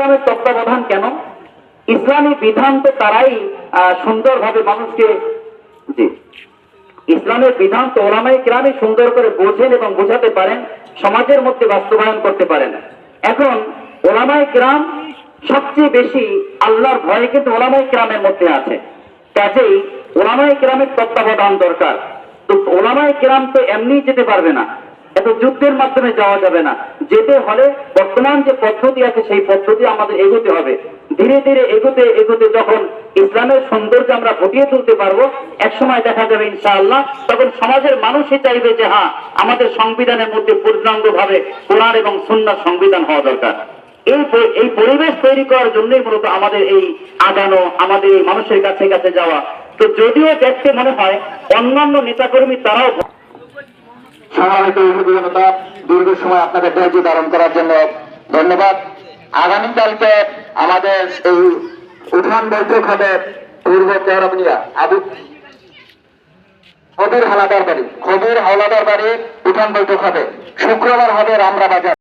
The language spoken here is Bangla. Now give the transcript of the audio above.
কেরামের তত্ত্বাবধান কেন? ইসলামী বিধান তো তারাই সুন্দরভাবে মানুষকে, জি, ইসলামের বিধান তো ওলামায়ে কেরামই সুন্দর করে বোঝেন এবং বোঝাতে পারেন, সমাজের মধ্যে বাস্তবায়ন করতে পারেন। এখন ওলামায়ে কেরাম সবচেয়ে বেশি আল্লাহর ভয় কিন্তু ওলামায়ে কেরামের মধ্যে আছে। কাজেই ওলামায়ে কেরামের তত্ত্বাবধান দরকার। তো ওলামায়ে কেরাম তো এমনি যেতে পারবে না, এত যুদ্ধের মাধ্যমে যাওয়া যাবে না। যেতে হলে বর্তমান যে পদ্ধতি আছে সেই পদ্ধতি আমাদের এগোতে হবে। ধীরে ধীরে এগোতে এগোতে যখন ইসলামের সৌন্দর্য আমরা ফুটিয়ে তুলতে পারবো, একসময় দেখা যাবে ইনশাআল্লাহ তখন সমাজের মানুষই চাইবে যে আমাদের সংবিধানের মধ্যে পূর্ণাঙ্গভাবে কোরআন এবং সুন্নাহ সংবিধান হওয়া দরকার। এই পরিবেশ তৈরি করার জন্যই মূলত আমাদের এই আগানো, আমাদের এই মানুষের কাছে কাছে যাওয়া। তো যদিও দেখতে মনে হয় অন্যান্য নেতাকর্মী তারাও, সম্মানিত ইহুদি জনতা, দীর্ঘ সময় আপনাদের ধৈর্য ধারণ করার জন্য ধন্যবাদ। আগামীকালকে আমাদের এই উঠান বৈঠক হবে পূর্ব চরবনিয়া খবির হাওলাদার বাড়ি উঠান বৈঠক হবে। শুক্রবার হবে রামরা বাজার।